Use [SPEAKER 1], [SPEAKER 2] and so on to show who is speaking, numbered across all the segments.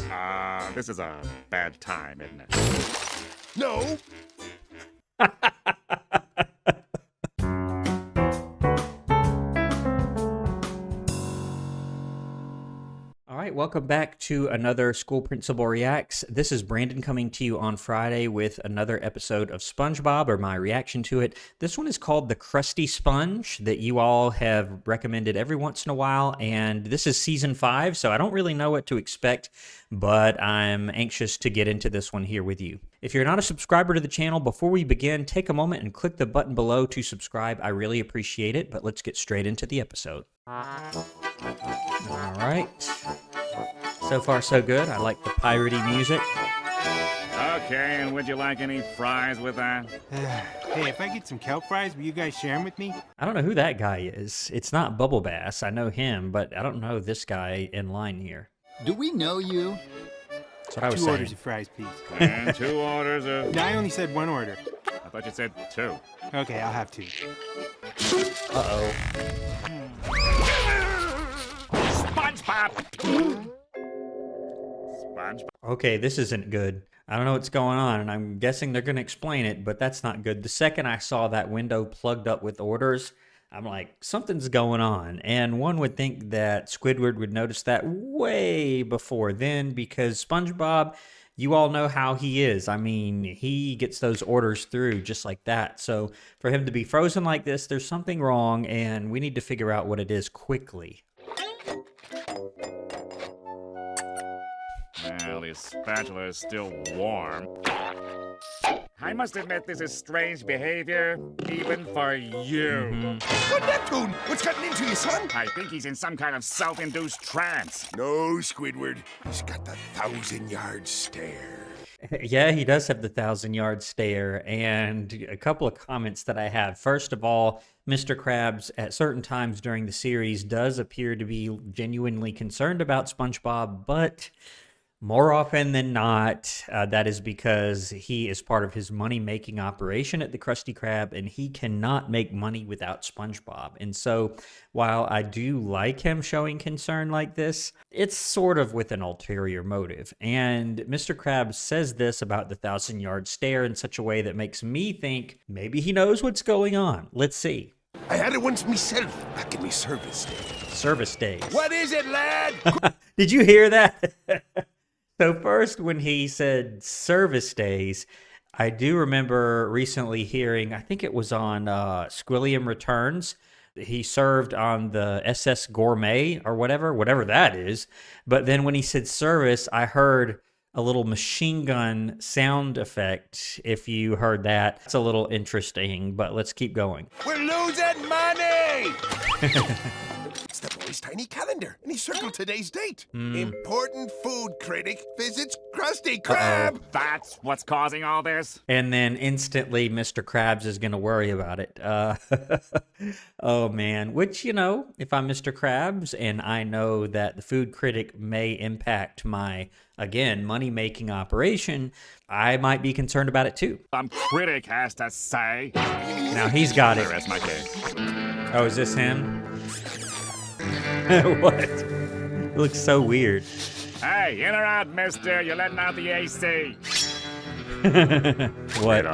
[SPEAKER 1] Krabs?
[SPEAKER 2] This is a bad time, isn't it?
[SPEAKER 3] No.
[SPEAKER 1] All right, welcome back to another School Principal Reacts. This is Brandon coming to you on Friday with another episode of SpongeBob, or my reaction to it. This one is called the Krusty Sponge, that you all have recommended every once in a while, and this is Season 5, so I don't really know what to expect, but I'm anxious to get into this one here with you. If you're not a subscriber to the channel, before we begin, take a moment and click the button below to subscribe. I really appreciate it, but let's get straight into the episode. All right. So far, so good. I like the piratey music.
[SPEAKER 2] Okay, and would you like any fries with that?
[SPEAKER 4] Hey, if I get some kelp fries, will you guys share them with me?
[SPEAKER 1] I don't know who that guy is. It's not Bubble Bass. I know him, but I don't know this guy in line here.
[SPEAKER 5] Do we know you?
[SPEAKER 1] That's what I was
[SPEAKER 4] Two
[SPEAKER 1] saying.
[SPEAKER 4] orders of fries, please.
[SPEAKER 2] And 2 orders of...
[SPEAKER 4] No, I only said 1 order.
[SPEAKER 2] I thought you said 2.
[SPEAKER 4] Okay, I'll have 2.
[SPEAKER 1] Uh-oh.
[SPEAKER 2] SpongeBob!
[SPEAKER 1] Okay, this isn't good. I don't know what's going on, and I'm guessing they're going to explain it, but that's not good. The second I saw that window plugged up with orders, I'm like, something's going on. And one would think that Squidward would notice that way before then, because SpongeBob, you all know how he is. I mean, he gets those orders through just like that. So for him to be frozen like this, there's something wrong, and we need to figure out what it is quickly.
[SPEAKER 2] Well, his spatula is still warm. I must admit this is strange behavior, even for you.
[SPEAKER 3] Good Neptune! What's gotten into you, son?
[SPEAKER 2] I think he's in some kind of self-induced trance.
[SPEAKER 3] No, Squidward. He's got the 1,000-yard stare.
[SPEAKER 1] Yeah, he does have the 1,000-yard stare, and a couple of comments that I have. First of all, Mr. Krabs, at certain times during the series, does appear to be genuinely concerned about SpongeBob, but more often than not, that is because he is part of his money-making operation at the Krusty Krab, and he cannot make money without SpongeBob. And so, while I do like him showing concern like this, it's sort of with an ulterior motive. And Mr. Krabs says this about the 1,000-yard stare in such a way that makes me think maybe he knows what's going on. Let's see.
[SPEAKER 3] I had it once myself, back in me service days.
[SPEAKER 1] Service days.
[SPEAKER 3] What is it, lad?
[SPEAKER 1] Did you hear that? So first, when he said service days, I do remember recently hearing, I think it was on Squilliam Returns, he served on the SS Gourmet or whatever that is. But then when he said service, I heard a little machine gun sound effect. If you heard that, it's a little interesting, but let's keep going.
[SPEAKER 3] We're losing money! It's the boy's tiny calendar, and he circled today's date. Important food critic visits Krusty Krab.
[SPEAKER 2] That's what's causing all this?
[SPEAKER 1] And then instantly, Mr. Krabs is going to worry about it. Oh, man. Which, you know, if I'm Mr. Krabs and I know that the food critic may impact my, again, money-making operation, I might be concerned about it, too.
[SPEAKER 2] Some critic has to say.
[SPEAKER 1] Now, he's got it.
[SPEAKER 2] Rest my case.
[SPEAKER 1] Oh, is this him? What? It looks so weird.
[SPEAKER 2] Hey, in or out, mister? You're letting out the AC.
[SPEAKER 1] What?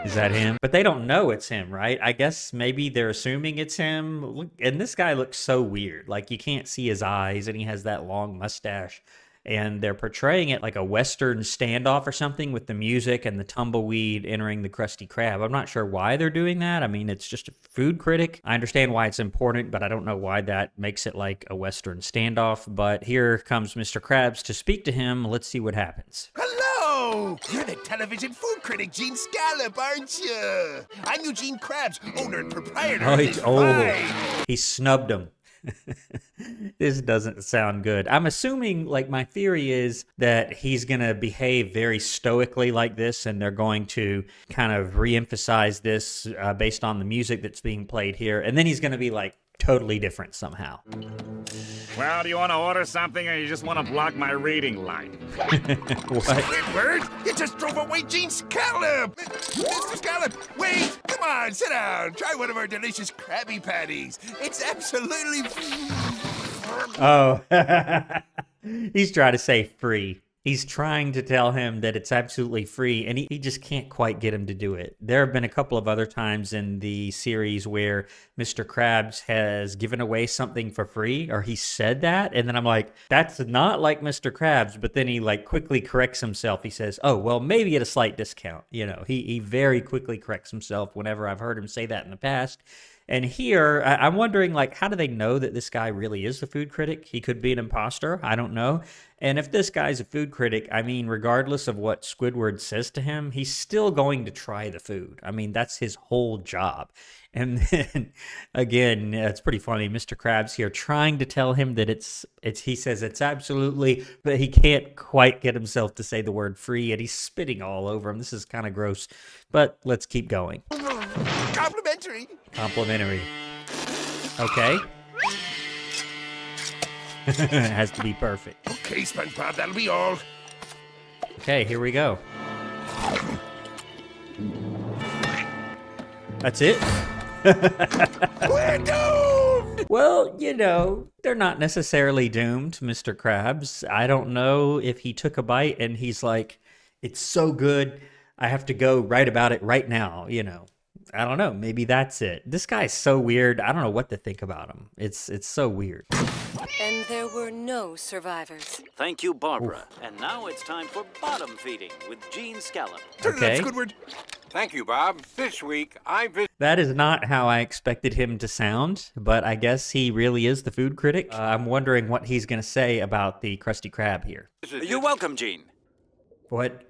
[SPEAKER 1] Is that him? But they don't know it's him, right? I guess maybe they're assuming it's him. Look, and this guy looks so weird. Like, you can't see his eyes, and he has that long mustache. And they're portraying it like a Western standoff or something with the music and the tumbleweed entering the Krusty Krab. I'm not sure why they're doing that. I mean, it's just a food critic. I understand why it's important, but I don't know why that makes it like a Western standoff. But here comes Mr. Krabs to speak to him. Let's see what happens.
[SPEAKER 3] Hello! You're the television food critic, Gene Scallop, aren't you? I'm Eugene Krabs, owner and proprietor of this find.
[SPEAKER 1] He snubbed him. This doesn't sound good. I'm assuming, like, my theory is that he's going to behave very stoically like this, and they're going to kind of re-emphasize this based on the music that's being played here, and then he's going to be, like, totally different somehow.
[SPEAKER 2] Well, do you want to order something, or you just want to block my reading light?
[SPEAKER 1] What?
[SPEAKER 3] Squidward, you just drove away Gene Scallop! Mr. Scallop, wait! Come on, sit down. Try one of our delicious Krabby Patties. It's absolutely...
[SPEAKER 1] Oh. He's trying to say free. He's trying to tell him that it's absolutely free, and he just can't quite get him to do it. There have been a couple of other times in the series where Mr. Krabs has given away something for free, or he said that, and then I'm like, that's not like Mr. Krabs, but then he like quickly corrects himself. He says, oh, well, maybe at a slight discount. You know, he very quickly corrects himself whenever I've heard him say that in the past. And here, I'm wondering, like, how do they know that this guy really is the food critic? He could be an imposter. I don't know. And if this guy's a food critic, I mean, regardless of what Squidward says to him, he's still going to try the food. I mean, that's his whole job. And then, again, it's pretty funny. Mr. Krabs here trying to tell him that he says it's absolutely, but he can't quite get himself to say the word free, and he's spitting all over him. This is kind of gross, but let's keep going.
[SPEAKER 3] Complimentary.
[SPEAKER 1] Complimentary. Okay. It has to be perfect.
[SPEAKER 3] Okay, SpongeBob, that'll be all.
[SPEAKER 1] Okay, here we go. That's it?
[SPEAKER 3] We're doomed!
[SPEAKER 1] Well, you know, they're not necessarily doomed, Mr. Krabs. I don't know if he took a bite and he's like, it's so good, I have to go write about it right now, you know. I don't know. Maybe that's it. This guy's so weird. I don't know what to think about him. It's so weird.
[SPEAKER 5] And there were no survivors.
[SPEAKER 6] Thank you, Barbara. And now it's time for bottom feeding with Gene Scallop.
[SPEAKER 3] Turn
[SPEAKER 1] Okay.
[SPEAKER 3] it up, Squidward.
[SPEAKER 4] Thank you, Bob. This week, I
[SPEAKER 1] That is not how I expected him to sound, but I guess he really is the food critic. I'm wondering what he's going to say about the Krusty Krab here.
[SPEAKER 6] You're welcome, Gene.
[SPEAKER 1] What?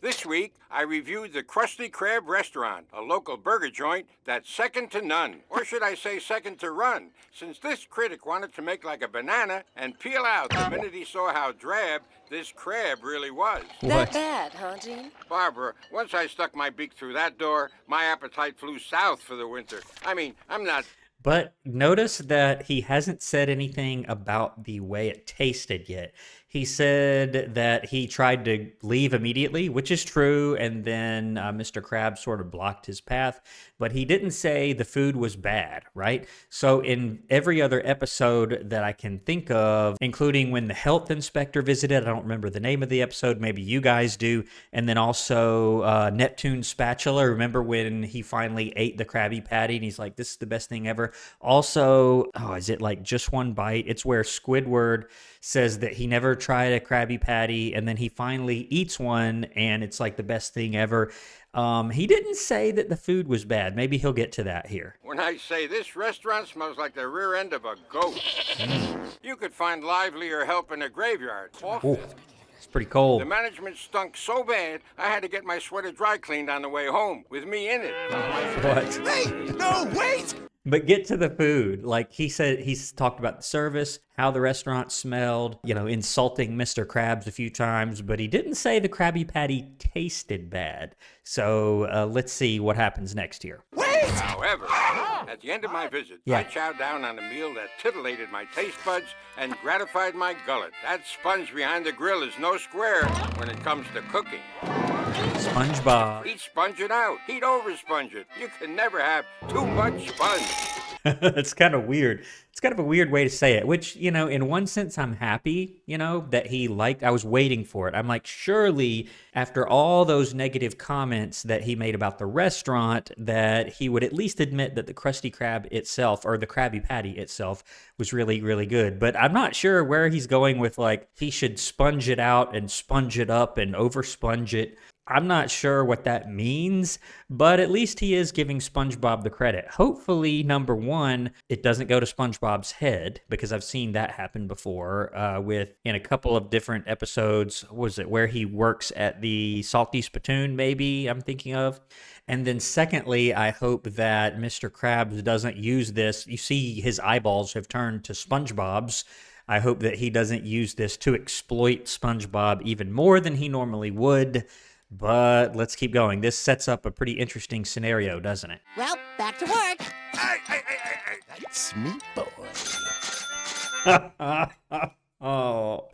[SPEAKER 4] This week, I reviewed the Krusty Krab restaurant, a local burger joint that's second to none. Or should I say second to run, since this critic wanted to make like a banana and peel out the minute he saw how drab this crab really was.
[SPEAKER 5] That bad, huh, Gene?
[SPEAKER 4] Barbara, once I stuck my beak through that door, my appetite flew south for the winter. I mean, I'm not...
[SPEAKER 1] But notice that he hasn't said anything about the way it tasted yet. He said that he tried to leave immediately, which is true, and then Mr. Krabs sort of blocked his path, but he didn't say the food was bad, right? So in every other episode that I can think of, including when the health inspector visited, I don't remember the name of the episode, maybe you guys do, and then also Neptune Spatula, remember when he finally ate the Krabby Patty, and he's like, this is the best thing ever. Also, is it like Just One Bite? It's where Squidward says that he never tried a Krabby Patty, and then he finally eats one, and it's like the best thing ever. He didn't say that the food was bad. Maybe he'll get to that here.
[SPEAKER 4] When I say this restaurant smells like the rear end of a goat. You could find livelier help in a graveyard.
[SPEAKER 1] Ooh, it's pretty cold.
[SPEAKER 4] The management stunk so bad, I had to get my sweater dry cleaned on the way home, with me in it.
[SPEAKER 1] What?
[SPEAKER 3] Hey, no, wait!
[SPEAKER 1] But get to the food. Like he said, he's talked about the service, how the restaurant smelled, you know, insulting Mr. Krabs a few times, but he didn't say the Krabby Patty tasted bad. So let's see what happens next here.
[SPEAKER 3] Wait!
[SPEAKER 4] However, at the end of my visit, I chowed down on a meal that titillated my taste buds and gratified my gullet. That sponge behind the grill is no square when it comes to cooking.
[SPEAKER 1] SpongeBob.
[SPEAKER 4] He'd sponge it out. He'd over-sponge it. You can never have too much sponge.
[SPEAKER 1] It's kind of weird. It's kind of a weird way to say it, which, you know, in one sense, I'm happy, you know, that he liked. I was waiting for it. I'm like, surely after all those negative comments that he made about the restaurant, that he would at least admit that the Krusty Krab itself, or the Krabby Patty itself, was really, really good. But I'm not sure where he's going with, like, he should sponge it out and sponge it up and over sponge it. I'm not sure what that means, but at least he is giving SpongeBob the credit. Hopefully, number one, it doesn't go to SpongeBob's head, because I've seen that happen before in a couple of different episodes. Was it where he works at the Salty Spittoon, maybe I'm thinking of? And then secondly, I hope that Mr. Krabs doesn't use this. You see his eyeballs have turned to SpongeBob's. I hope that he doesn't use this to exploit SpongeBob even more than he normally would. But let's keep going. This sets up a pretty interesting scenario, doesn't it?
[SPEAKER 5] Well, back to work.
[SPEAKER 3] That's me, boy.
[SPEAKER 1] Oh,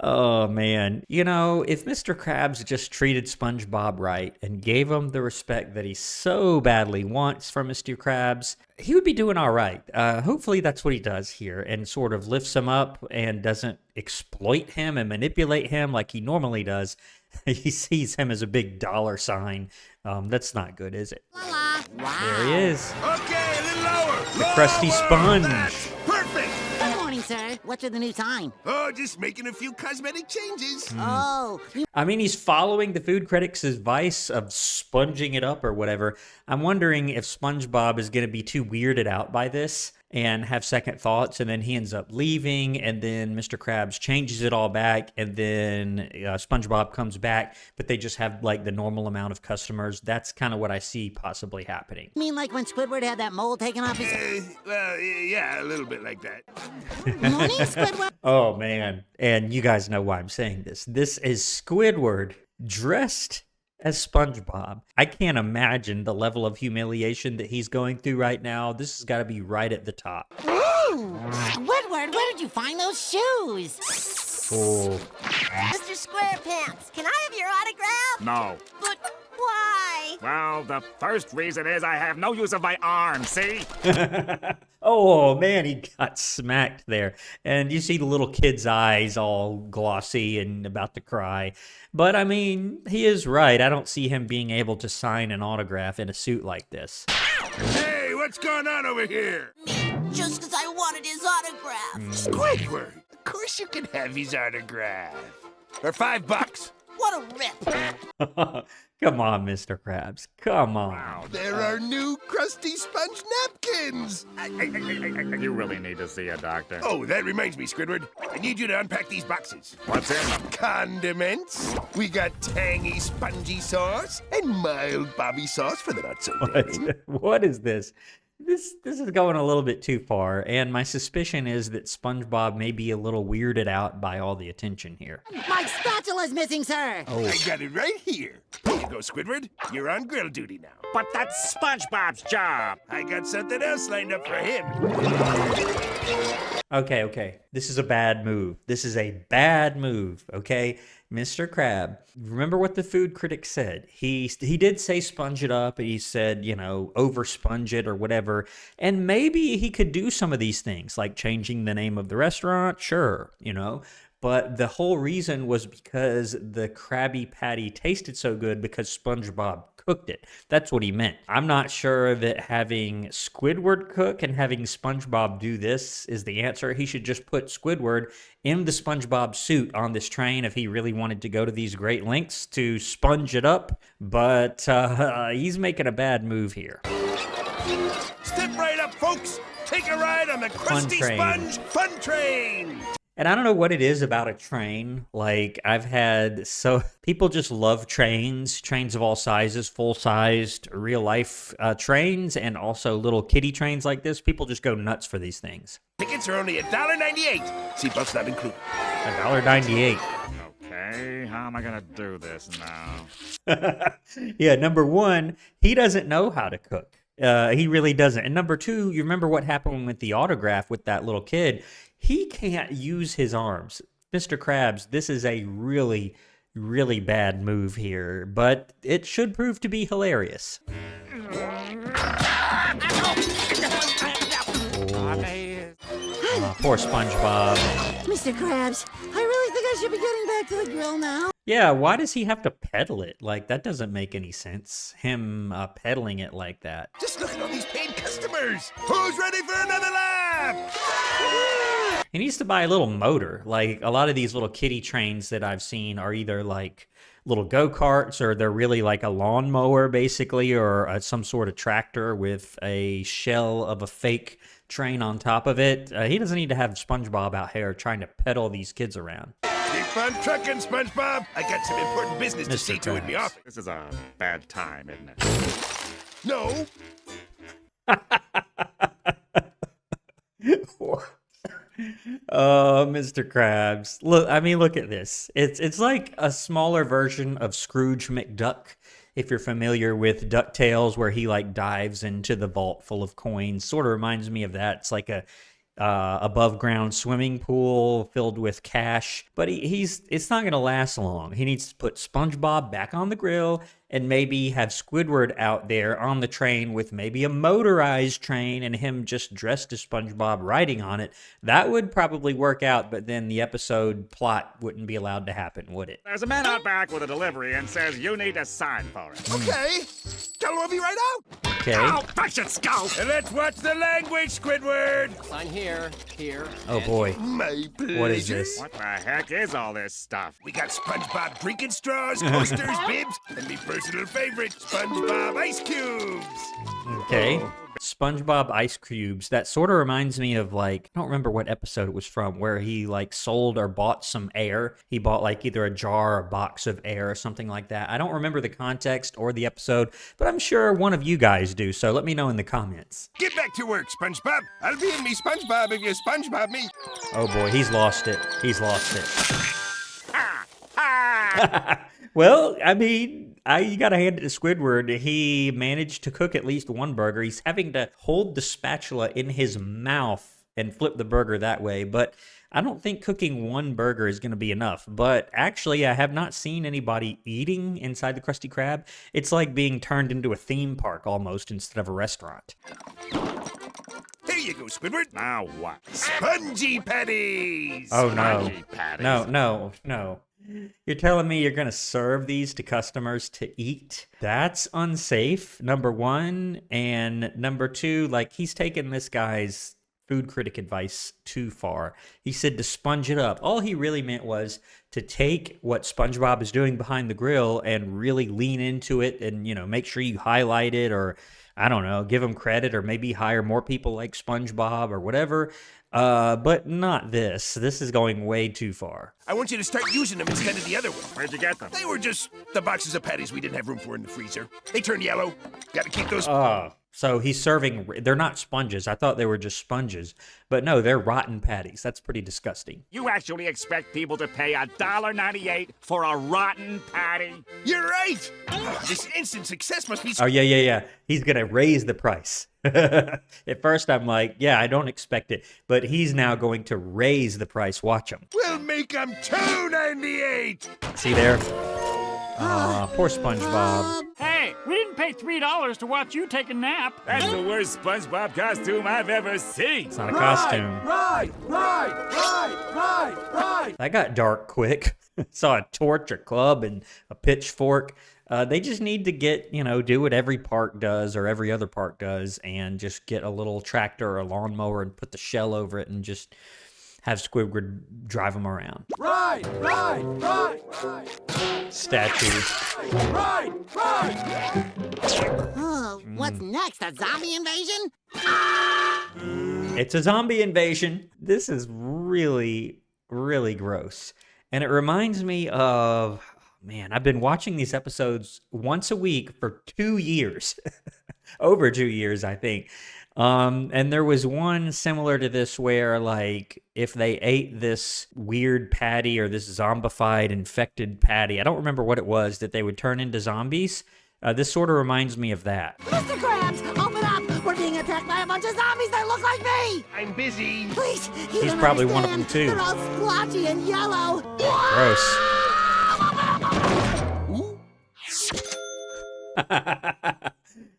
[SPEAKER 1] Oh, man. You know, if Mr. Krabs just treated SpongeBob right and gave him the respect that he so badly wants from Mr. Krabs, he would be doing all right. Hopefully that's what he does here and sort of lifts him up and doesn't exploit him and manipulate him like he normally does. He sees him as a big dollar sign. That's not good, is it?
[SPEAKER 7] Wow.
[SPEAKER 1] There he is.
[SPEAKER 3] Okay, a little lower.
[SPEAKER 1] The Krusty Sponge.
[SPEAKER 3] That's perfect.
[SPEAKER 7] Good morning, sir. What's with the new sign?
[SPEAKER 3] Oh, just making a few cosmetic changes.
[SPEAKER 7] Oh,
[SPEAKER 1] I mean, he's following the food critics' advice of sponging it up or whatever. I'm wondering if SpongeBob is going to be too weirded out by this and have second thoughts, and then he ends up leaving, and then Mr. Krabs changes it all back, and then SpongeBob comes back, but they just have like the normal amount of customers. That's kind of what I see possibly happening.
[SPEAKER 7] you mean like when Squidward had that mole taken off his...
[SPEAKER 3] Well, yeah, a little bit like that.
[SPEAKER 7] Morning, Squidward.
[SPEAKER 1] Oh, man. And you guys know why I'm saying this. This is Squidward dressed as SpongeBob. I can't imagine the level of humiliation that he's going through right now. This has got to be right at the top.
[SPEAKER 7] Ooh, Squidward, where did you find those shoes?
[SPEAKER 1] Oh,
[SPEAKER 8] Mr. SquarePants, can I have your autograph?
[SPEAKER 2] No.
[SPEAKER 8] But why?
[SPEAKER 2] Well, the first reason is I have no use of my arm, see?
[SPEAKER 1] oh man, he got smacked there. And you see the little kid's eyes all glossy and about to cry. But I mean, he is right. I don't see him being able to sign an autograph in a suit like this.
[SPEAKER 3] Hey, what's going on over here?
[SPEAKER 8] Just because I wanted his autograph.
[SPEAKER 3] Squidward. Of course you can have his autograph. For $5.
[SPEAKER 8] What a rip.
[SPEAKER 1] Come on, Mr. Krabs. Come on.
[SPEAKER 3] There are new Krusty Sponge napkins.
[SPEAKER 2] You really need to see a doctor.
[SPEAKER 3] Oh, that reminds me, Squidward. I need you to unpack these boxes.
[SPEAKER 2] What's in them?
[SPEAKER 3] Condiments. We got tangy, spongy sauce and mild Bobby sauce for the not so daring.
[SPEAKER 1] What is this? This is going a little bit too far, and my suspicion is that SpongeBob may be a little weirded out by all the attention here.
[SPEAKER 7] My spatula's missing, sir.
[SPEAKER 1] Oh,
[SPEAKER 3] I got it right here. Here you go, Squidward. You're on grill duty now.
[SPEAKER 2] But that's SpongeBob's job.
[SPEAKER 3] I got something else lined up for him.
[SPEAKER 1] okay. This is a bad move. This is a bad move, okay? Mr. Crab, remember what the food critic said. He did say sponge it up. He said, you know, over sponge it or whatever. And maybe he could do some of these things, like changing the name of the restaurant. Sure, you know. But the whole reason was because the Krabby Patty tasted so good because SpongeBob cooked it. That's what he meant. I'm not sure that having Squidward cook and having SpongeBob do this is the answer. He should just put Squidward in the SpongeBob suit on this train if he really wanted to go to these great lengths to sponge it up. But he's making a bad move here.
[SPEAKER 3] Step right up, folks. Take a ride on the Krusty
[SPEAKER 1] train.
[SPEAKER 3] Sponge Fun Train.
[SPEAKER 1] And I don't know what it is about a train. Like, people just love trains of all sizes, full-sized, real-life trains, and also little kiddie trains like this. People just go nuts for these things.
[SPEAKER 3] Tickets are only $1.98. Seatbelts not included.
[SPEAKER 1] $1.98.
[SPEAKER 2] Okay, how am I gonna do this now?
[SPEAKER 1] Yeah, number one, he doesn't know how to cook. He really doesn't. And number two, you remember what happened with the autograph with that little kid? He can't use his arms. Mr. Krabs, this is a really, really bad move here, but it should prove to be hilarious. Poor SpongeBob.
[SPEAKER 7] Mr. Krabs, I really think I should be getting back to the grill now.
[SPEAKER 1] Yeah, why does he have to pedal it? Like, that doesn't make any sense. Him pedaling it like that.
[SPEAKER 3] Just look at all these paid customers. Who's ready for another lap?
[SPEAKER 1] He needs to buy a little motor. Like, a lot of these little kiddie trains that I've seen are either like little go-karts or they're really like a lawnmower, basically, or some sort of tractor with a shell of a fake train on top of it. He doesn't need to have SpongeBob out here trying to pedal these kids around.
[SPEAKER 3] Keep on trucking, SpongeBob. I got some important business to
[SPEAKER 1] Mr.
[SPEAKER 3] see to in the
[SPEAKER 1] Krabs.
[SPEAKER 3] office.
[SPEAKER 2] This is a bad time, isn't it?
[SPEAKER 3] No.
[SPEAKER 1] Oh, Mr. Krabs. Look at this. It's like a smaller version of Scrooge McDuck, if you're familiar with DuckTales, where he like dives into the vault full of coins. Sort of reminds me of that. It's like a above ground swimming pool filled with cash, but it's not going to last long. He needs to put SpongeBob back on the grill and maybe have Squidward out there on the train with maybe a motorized train and him just dressed as SpongeBob riding on it. That would probably work out, but then the episode plot wouldn't be allowed to happen, would it?
[SPEAKER 2] There's a man out back with a delivery and says you need to sign for it.
[SPEAKER 3] Okay. Tell him I'll be right out.
[SPEAKER 1] Okay.
[SPEAKER 2] Oh, fix it, Scout!
[SPEAKER 3] And let's watch the language, Squidward.
[SPEAKER 9] Sign here,
[SPEAKER 1] Oh boy.
[SPEAKER 3] My pleasure.
[SPEAKER 1] What is this?
[SPEAKER 2] What the heck is all this stuff?
[SPEAKER 3] We got SpongeBob drinking straws, coasters, bibs, and me personal favorite, SpongeBob ice cubes.
[SPEAKER 1] Okay. SpongeBob ice cubes. That sort of reminds me of, like, I don't remember what episode it was from, where he like sold or bought some air. He bought like either a jar or a box of air or something like that. I don't remember the context or the episode, but I'm sure one of you guys do, so let me know in the comments.
[SPEAKER 3] Get back to work, SpongeBob. I'll be in me SpongeBob if you SpongeBob me.
[SPEAKER 1] Oh boy, he's lost it. He's lost it.
[SPEAKER 2] Ha! Ha!
[SPEAKER 1] Well, I mean, you gotta hand it to Squidward. He managed to cook at least one burger. He's having to hold the spatula in his mouth and flip the burger that way, but I don't think cooking one burger is going to be enough. But actually, I have not seen anybody eating inside the Krusty Krab. It's like being turned into a theme park almost instead of a restaurant.
[SPEAKER 3] Here you go, Squidward.
[SPEAKER 2] Now what?
[SPEAKER 3] Spongy patties.
[SPEAKER 1] Oh, no.
[SPEAKER 2] Spongy patties.
[SPEAKER 1] No. You're telling me you're going to serve these to customers to eat? That's unsafe, number one. And number two, like, he's taken this guy's food critic advice too far. He said to sponge it up. All he really meant was to take what SpongeBob is doing behind the grill and really lean into it and, you know, make sure you highlight it, or I don't know, give him credit, or maybe hire more people like SpongeBob or whatever. But not this. This is going way too far.
[SPEAKER 3] I want you to start using them instead of the other one.
[SPEAKER 2] Where'd you get them?
[SPEAKER 3] They were just the boxes of patties we didn't have room for in the freezer. They turn yellow. Got to keep those.
[SPEAKER 1] So he's serving, they're not sponges. I thought they were just sponges. But no, they're rotten patties. That's pretty disgusting.
[SPEAKER 2] You actually expect people to pay $1.98 for a rotten patty?
[SPEAKER 3] You're right. This instant success must be.
[SPEAKER 1] Oh, yeah. He's going to raise the price. At first, I'm like, yeah, I don't expect it. But he's now going to raise the price. Watch him.
[SPEAKER 3] We'll make them $2.98.
[SPEAKER 1] See there? Poor SpongeBob.
[SPEAKER 10] Hey, we didn't pay $3 to watch you take a nap.
[SPEAKER 2] That's the worst SpongeBob costume I've ever seen.
[SPEAKER 1] It's not a costume.
[SPEAKER 3] Right.
[SPEAKER 1] That got dark quick. Saw a torch, a club, and a pitchfork. They just need to get, do what every park does or every other park does and just get a little tractor or a lawnmower and put the shell over it and just have Squidward drive them around.
[SPEAKER 3] Right.
[SPEAKER 1] Statues.
[SPEAKER 3] Right.
[SPEAKER 7] Oh, what's next? A zombie invasion?
[SPEAKER 1] It's a zombie invasion. This is really, really gross. And it reminds me of, man, I've been watching these episodes once a week for 2 years. Over 2 years, I think. And there was one similar to this where, like, if they ate this weird patty or this zombified infected patty, I don't remember what it was, that they would turn into zombies. This sort of reminds me of that.
[SPEAKER 7] Mr. Krabs, open up! We're being attacked by a bunch of zombies that look like me!
[SPEAKER 3] I'm busy.
[SPEAKER 7] Please, you
[SPEAKER 1] He's
[SPEAKER 7] don't
[SPEAKER 1] probably one of them,
[SPEAKER 7] understand.
[SPEAKER 1] too.
[SPEAKER 7] They're all splotchy and yellow.
[SPEAKER 1] Gross.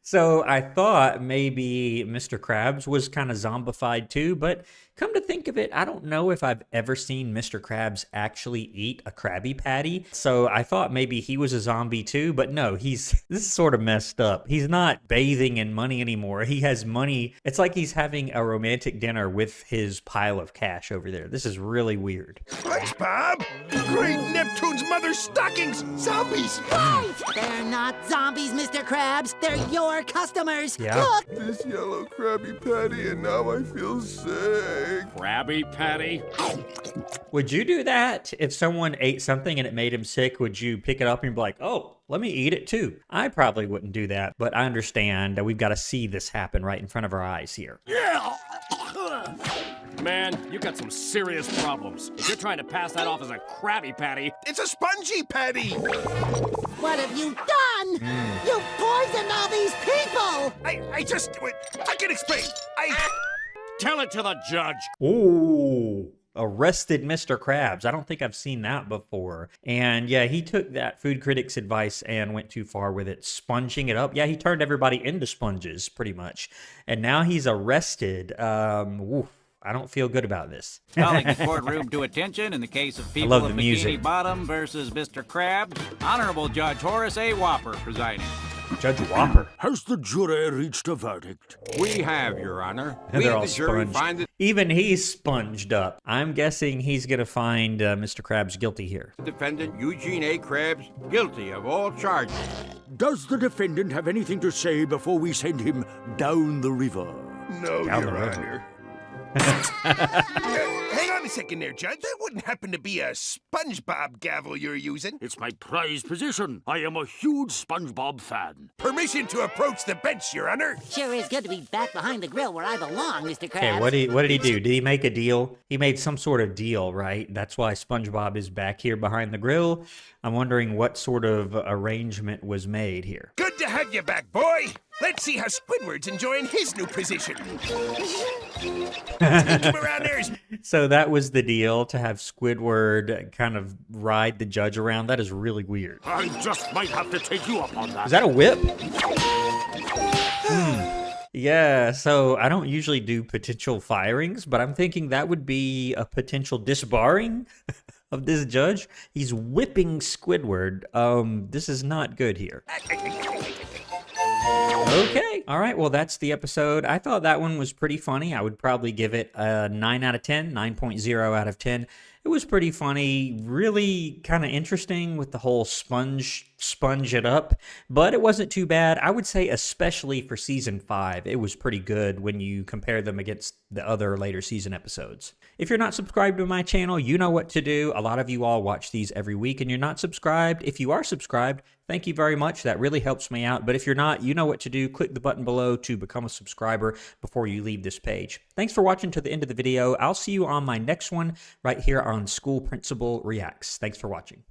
[SPEAKER 1] So I thought maybe Mr. Krabs was kind of zombified too, but come to think of it, I don't know if I've ever seen Mr. Krabs actually eat a Krabby Patty. So I thought maybe he was a zombie too, but no, this is sort of messed up. He's not bathing in money anymore. He has money. It's like he's having a romantic dinner with his pile of cash over there. This is really weird.
[SPEAKER 3] SpongeBob! Great Neptune's mother's stockings! Zombies!
[SPEAKER 7] Right! They're not zombies, Mr. Krabs. They're your customers.
[SPEAKER 1] Yeah.
[SPEAKER 7] Look!
[SPEAKER 3] This yellow Krabby Patty, and now I feel sick.
[SPEAKER 2] Krabby Patty?
[SPEAKER 1] Would you do that? If someone ate something and it made him sick, would you pick it up and be like, oh, let me eat it too? I probably wouldn't do that, but I understand that we've got to see this happen right in front of our eyes here.
[SPEAKER 10] Man, you got some serious problems. If you're trying to pass that off as a Krabby Patty,
[SPEAKER 3] It's a spongy patty!
[SPEAKER 7] What have you done? You poisoned all these people!
[SPEAKER 3] I can explain. I
[SPEAKER 10] Tell it to the judge.
[SPEAKER 1] Ooh, arrested Mr. Krabs. I don't think I've seen that before. And yeah, he took that food critic's advice and went too far with it, sponging it up. Yeah, he turned everybody into sponges, pretty much. And now he's arrested. I don't feel good about this.
[SPEAKER 9] Calling the courtroom to attention in the case of people
[SPEAKER 1] love
[SPEAKER 9] of
[SPEAKER 1] the
[SPEAKER 9] Bikini
[SPEAKER 1] music.
[SPEAKER 9] Bottom versus Mr. Krabs. Honorable Judge Horace A. Whopper presiding.
[SPEAKER 1] Judge Whopper.
[SPEAKER 10] Has the jury reached a verdict?
[SPEAKER 4] We have, Your Honor.
[SPEAKER 1] And
[SPEAKER 4] We,
[SPEAKER 1] they're all
[SPEAKER 4] the jury,
[SPEAKER 1] sponged.
[SPEAKER 4] find that
[SPEAKER 1] Even he's sponged up. I'm guessing he's going to find Mr. Krabs guilty here.
[SPEAKER 4] defendant Eugene A. Krabs guilty of all charges.
[SPEAKER 10] Does the defendant have anything to say before we send him down the river?
[SPEAKER 3] No,
[SPEAKER 1] Down the
[SPEAKER 3] Your
[SPEAKER 1] river.
[SPEAKER 3] Honor. Hang on a second there, Judge. That wouldn't happen to be a SpongeBob gavel you're using.
[SPEAKER 10] It's my prized possession. I am a huge SpongeBob fan.
[SPEAKER 3] Permission to approach the bench, Your Honor.
[SPEAKER 7] Sure is good to be back behind the grill where I belong, Mr. Krabs.
[SPEAKER 1] Okay, what did he do? Did he make a deal? He made some sort of deal, right? That's why SpongeBob is back here behind the grill. I'm wondering what sort of arrangement was made here.
[SPEAKER 3] Good to have you back, boy. Let's see how Squidward's enjoying his new position. Take him around there.
[SPEAKER 1] So that was the deal, to have Squidward kind of ride the judge around. That is really weird.
[SPEAKER 10] I just might have to take you up on that.
[SPEAKER 1] Is that a whip? Yeah, so I don't usually do potential firings, but I'm thinking that would be a potential disbarring of this judge. He's whipping Squidward. This is not good here. Okay. All right. Well, that's the episode. I thought that one was pretty funny. I would probably give it a 9 out of 10, 9.0 out of 10. It was pretty funny, really kind of interesting with the whole sponge it up, but it wasn't too bad. I would say especially for season 5, it was pretty good when you compare them against the other later season episodes. If you're not subscribed to my channel, you know what to do. A lot of you all watch these every week and you're not subscribed. If you are subscribed, thank you very much. That really helps me out. But if you're not, you know what to do. Click the button below to become a subscriber before you leave this page. Thanks for watching to the end of the video. I'll see you on my next one right here on School Principal Reacts. Thanks for watching.